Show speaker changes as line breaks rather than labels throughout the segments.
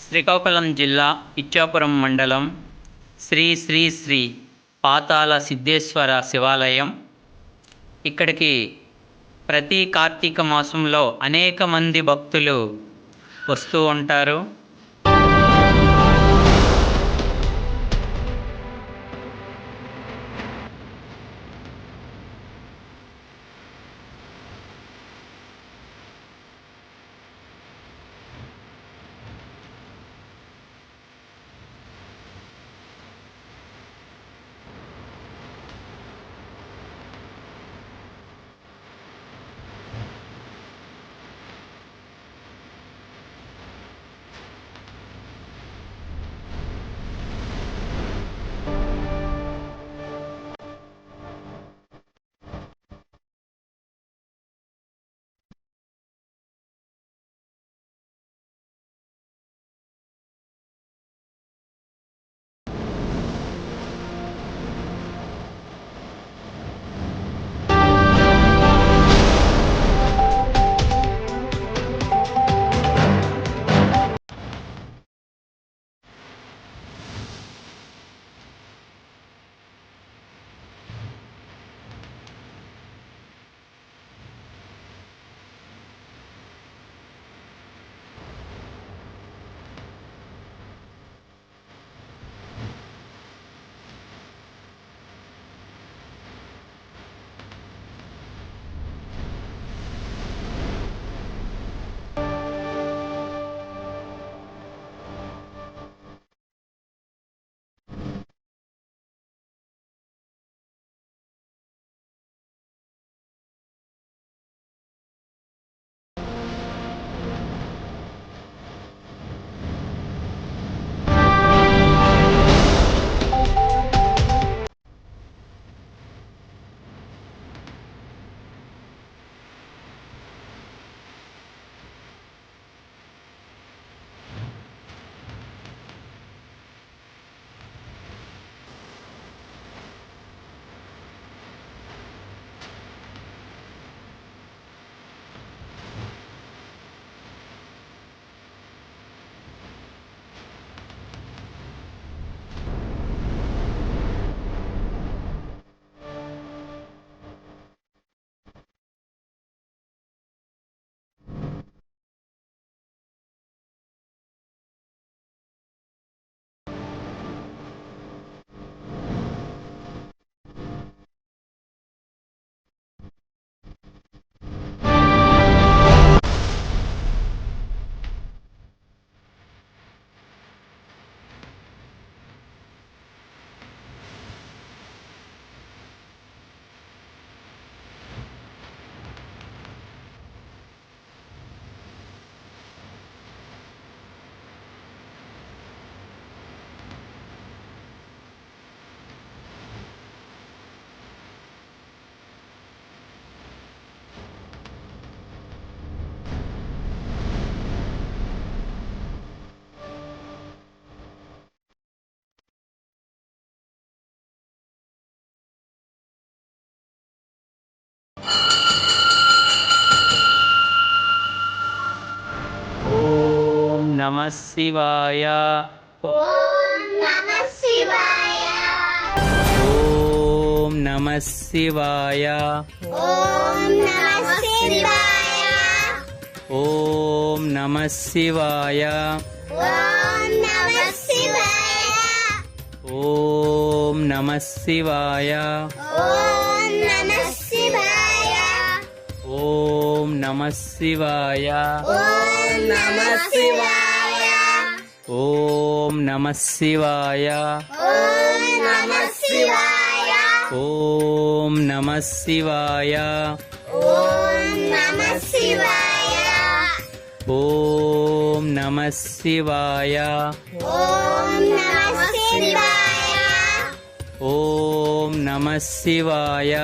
శ్రీకాకుళం జిల్లా ఇచ్చాపురం మండలం శ్రీ శ్రీ శ్రీ పాతాళ సిద్ధేశ్వర శివాలయం. ఇక్కడికి ప్రతి కార్తీక మాసంలో అనేక మంది భక్తులు వస్తూ ఉంటారు. ఓం నమః శివాయ.
ఓం నమః శివాయ.
ఓం నమః శివాయ.
ఓం నమః శివాయ.
ఓం నమః శివాయ.
ఓం నమః శివాయ.
ఓం నమః శివాయ.
ఓం నమః శివాయ.
ఓం నమః శివాయ.
ఓం నమః శివాయ.
ఓం నమః శివాయ.
ఓం నమః శివాయ.
ఓం నమః శివాయ.
ఓం నమః శివాయ.
ఓం నమః శివాయ.
ఓం నమః శివాయ.
ఓం నమః శివాయ.
ఓం నమః శివాయ.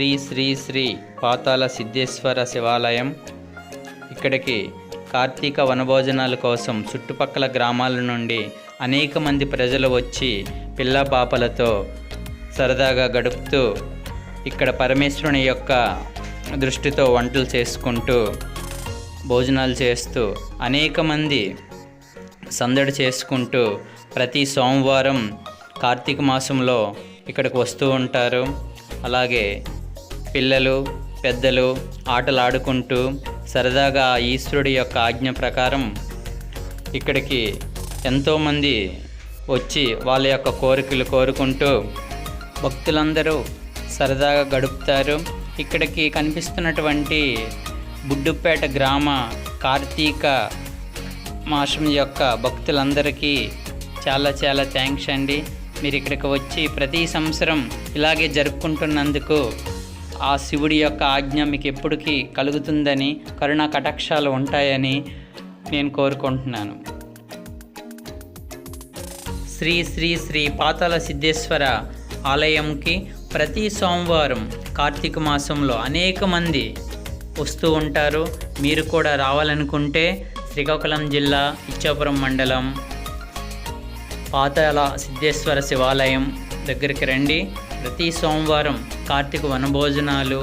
శ్రీ శ్రీ శ్రీ పాతాళ సిద్ధేశ్వర శివాలయం. ఇక్కడికి కార్తీక వనభోజనాల కోసం చుట్టుపక్కల గ్రామాల నుండి అనేక మంది ప్రజలు వచ్చి పిల్ల పాపలతో సరదాగా గడుపుతూ ఇక్కడ పరమేశ్వరుని యొక్క దృష్టితో వంటలు చేసుకుంటూ భోజనాలు చేస్తూ అనేక మంది సందడి చేసుకుంటూ ప్రతి సోమవారం కార్తీక మాసంలో ఇక్కడికి వస్తూ ఉంటారు. అలాగే పిల్లలు పెద్దలు ఆటలాడుకుంటూ సరదాగా ఈశ్వరుడి యొక్క ఆజ్ఞ ప్రకారం ఇక్కడికి ఎంతోమంది వచ్చి వాళ్ళ యొక్క కోరికలు కోరుకుంటూ భక్తులందరూ సరదాగా గడుపుతారు. ఇక్కడికి కనిపిస్తున్నటువంటి బుడ్డుపేట గ్రామ కార్తీక మాసం యొక్క భక్తులందరికీ చాలా చాలా థ్యాంక్స్ అండి. మీరు ఇక్కడికి వచ్చి ప్రతి సంవత్సరం ఇలాగే జరుపుకుంటున్నందుకు ఆ శివుడి యొక్క ఆజ్ఞ మీకు ఎప్పటికీ కలుగుతుందని, కరుణా కటాక్షాలు ఉంటాయని నేను కోరుకుంటున్నాను. శ్రీ శ్రీ శ్రీ పాతాళ సిద్ధేశ్వర ఆలయంకి ప్రతి సోమవారం కార్తీక మాసంలో అనేక మంది వస్తూ ఉంటారు. మీరు కూడా రావాలనుకుంటే శ్రీకాకుళం జిల్లా ఇచ్చాపురం మండలం పాతాళ సిద్ధేశ్వర శివాలయం దగ్గరికి రండి. ప్రతి సోమవారం Karthika వనభోజనాలు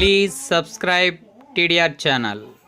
Please subscribe TDR channel.